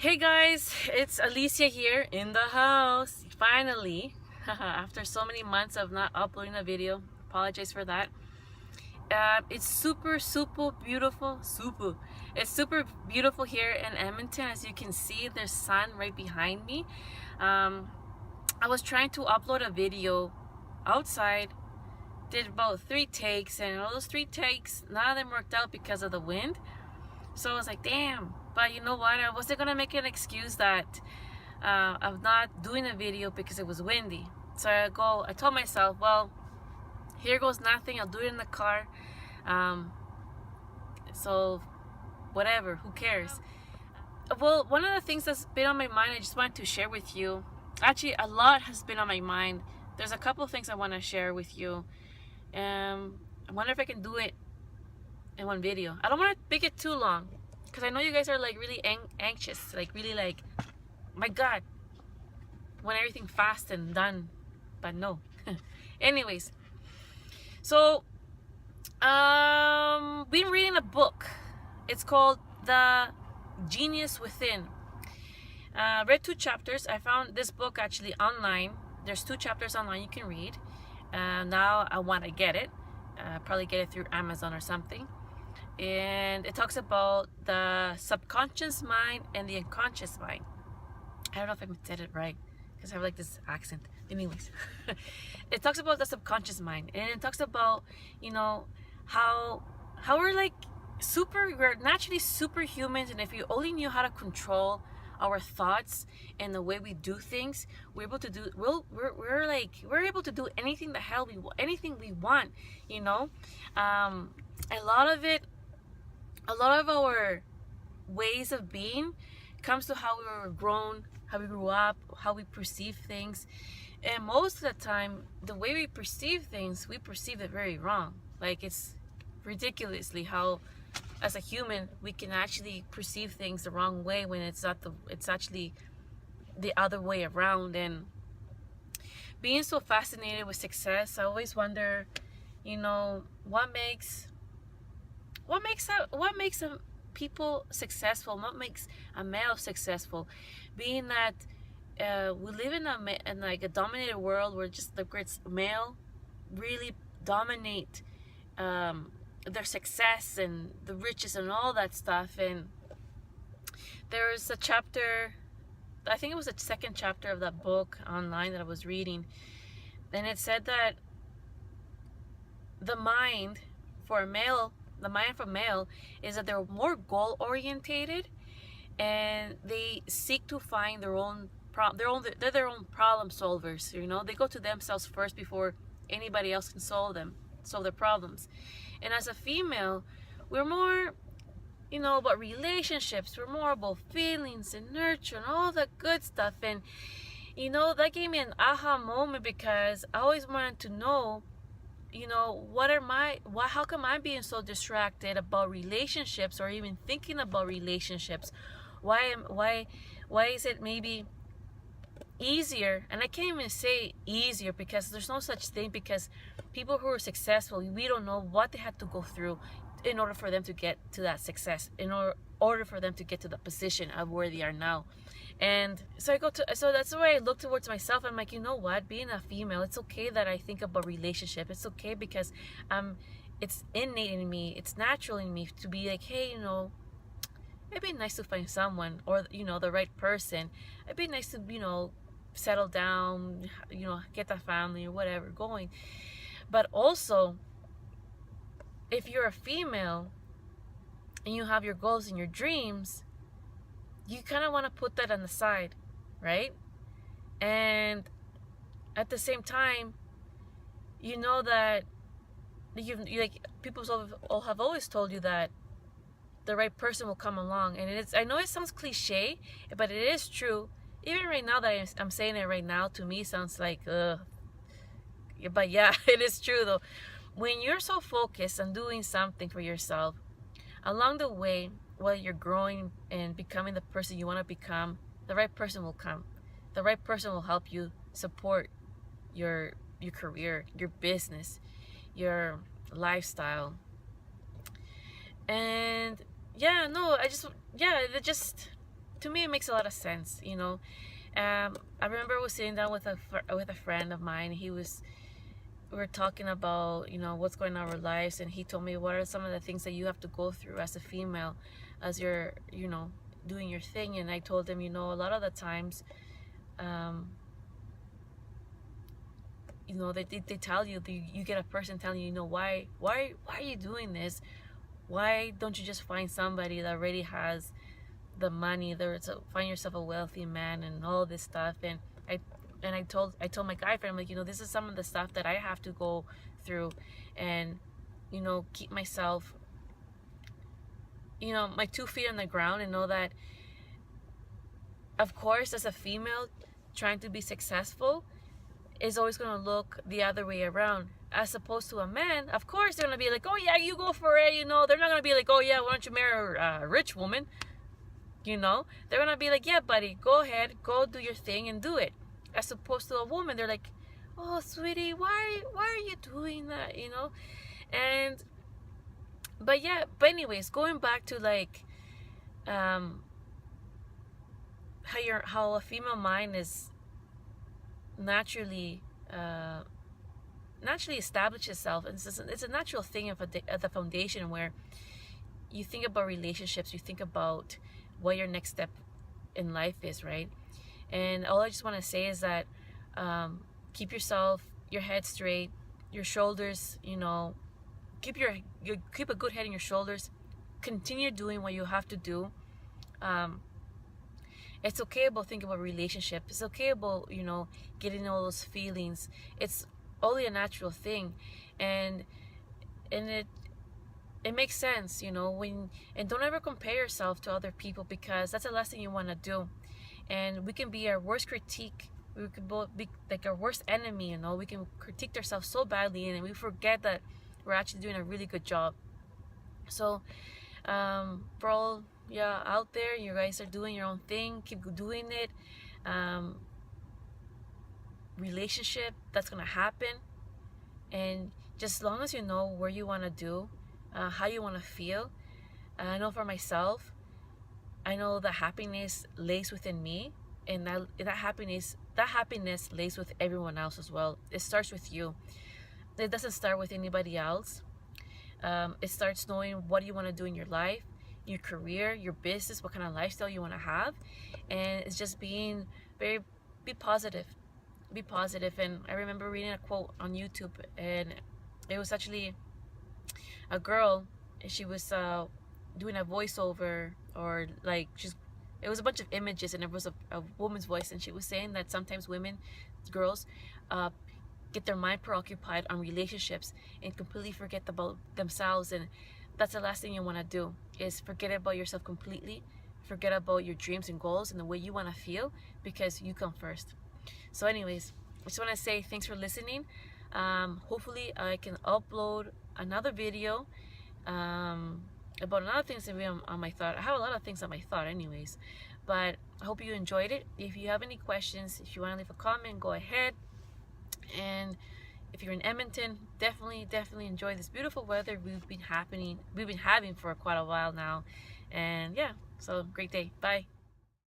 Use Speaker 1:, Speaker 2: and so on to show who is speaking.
Speaker 1: Hey guys, it's Alicia here in the house. Finally, after so many months of not uploading a video, apologize for that. It's super beautiful. It's super beautiful here in Edmonton. As you can see, there's sun right behind me. I was trying to upload a video outside. Did about 3 takes, and all those 3 takes, none of them worked out because of the wind. So I was like, damn. But you know what? I wasn't gonna make an excuse that of not doing a video because it was windy. So I told myself, well, here goes nothing. I'll do it in the car. So whatever, who cares? Well, one of the things that's been on my mind, I just wanted to share with you. Actually, a lot has been on my mind. There's a couple of things I want to share with you. I wonder if I can do it in one video. I don't want to make it too long because I know you guys are like really anxious, like really like, my God, want everything fast and done, but no. Anyways, so been reading a book. It's called The Genius Within. Read 2 chapters. I found this book actually online. There's 2 chapters online you can read. Now I want to get it. Probably get it through Amazon or something. And it talks about the subconscious mind and the unconscious mind. I don't know if I said it right because I have like this accent. Anyways, it talks about the subconscious mind, and it talks about, you know, how we're like we're naturally superhumans, and if we only knew how to control our thoughts and the way we do things, we're able to do we're able to do anything the hell anything we want, you know. A lot of our ways of being comes to how we were grown, how we grew up, how we perceive things. And most of the time, the way we perceive things, we perceive it very wrong. Like, it's ridiculously how, as a human, we can actually perceive things the wrong way when it's actually the other way around. And being so fascinated with success, I always wonder, you know, what makes people successful, what makes a male successful, being that we live in like a dominated world where just the great male really dominate their success and the riches and all that stuff. And there's a chapter, I think it was the 2nd chapter of that book online that I was reading, and it said that the mind for male is that they're more goal orientated, and they seek to find they're their own problem solvers. You know, they go to themselves first before anybody else can solve their problems. And as a female, we're more, you know, about relationships. We're more about feelings and nurture and all that good stuff. And you know, that gave me an aha moment, because I always wanted to know, you know, how come I'm being so distracted about relationships, or even thinking about relationships? Why is it maybe easier? And I can't even say easier, because there's no such thing, because people who are successful, we don't know what they had to go through in order for them to get to that success, in order for them to get to the position of where they are now. And so that's the way I look towards myself. I'm like, you know what, being a female, it's okay that I think about relationship. It's okay, because it's innate in me, it's natural in me to be like, hey, you know, it'd be nice to find someone, or, you know, the right person. It'd be nice to, you know, settle down, you know, get that family or whatever going. But also, if you're a female and you have your goals and your dreams, you kind of want to put that on the side, right? And at the same time, you know that people have always told you that the right person will come along. And I know it sounds cliche, but it is true. Even right now that I'm saying it right now, to me sounds like but yeah, it is true though. When you're so focused on doing something for yourself, along the way, while you're growing and becoming the person you want to become, the right person will come. The right person will help you support your career, your business, your lifestyle. And yeah, no, it just to me it makes a lot of sense, you know. I remember I was sitting down with a friend of mine. We were talking about, you know, what's going on in our lives, and he told me what are some of the things that you have to go through as a female, as you're, you know, doing your thing. And I told him, you know, a lot of the times, you know, they tell you, you get a person telling you, you know, why are you doing this? Why don't you just find somebody that already has the money, to find yourself a wealthy man and all this stuff? And I told my guy friend, like, you know, this is some of the stuff that I have to go through, and, you know, keep myself, you know, my 2 feet on the ground, and know that, of course, as a female trying to be successful is always going to look the other way around. As opposed to a man, of course, they're going to be like, oh yeah, you go for it, you know. They're not going to be like, oh yeah, why don't you marry a rich woman, you know. They're going to be like, yeah, buddy, go ahead, go do your thing and do it. As opposed to a woman, they're like, oh, sweetie, why are you doing that, you know. And but anyways, going back to, like, how a female mind is naturally establish itself. And it's a natural thing of the foundation, where you think about relationships, you think about what your next step in life is, right? And all I just want to say is that, keep your head straight, your shoulders, you know, keep a good head in your shoulders. Continue doing what you have to do. It's okay about thinking about relationship. It's okay about, you know, getting all those feelings. It's only a natural thing, and it makes sense, you know. And don't ever compare yourself to other people, because that's the last thing you want to do. And we can be our worst critique. We can both be like our worst enemy, you know. We can critique ourselves so badly, and we forget that we're actually doing a really good job. So, for all out there, you guys are doing your own thing. Keep doing it. Relationship, that's gonna happen. And just as long as you know where you want to do, how you want to feel. I know for myself, I know that happiness lays within me, and that happiness lays with everyone else as well. It starts with you. It doesn't start with anybody else. It starts knowing what you want to do in your life, your career, your business, what kind of lifestyle you want to have. And it's just be positive. Be positive. And I remember reading a quote on YouTube, and it was actually a girl. She was doing a voiceover, or like, it was a bunch of images, and it was a woman's voice, and she was saying that sometimes girls get their mind preoccupied on relationships and completely forget about themselves. And that's the last thing you want to do, is forget about yourself completely. Forget about your dreams and goals and the way you want to feel, because you come first. So anyways, I just want to say thanks for listening. Hopefully I can upload another video about another things that on my thought. I have a lot of things on my thought anyways, but I hope you enjoyed it. If you have any questions, if you want to leave a comment, go ahead. And if you're in Edmonton, definitely enjoy this beautiful weather we've been having for quite a while now. And yeah, so great day. Bye.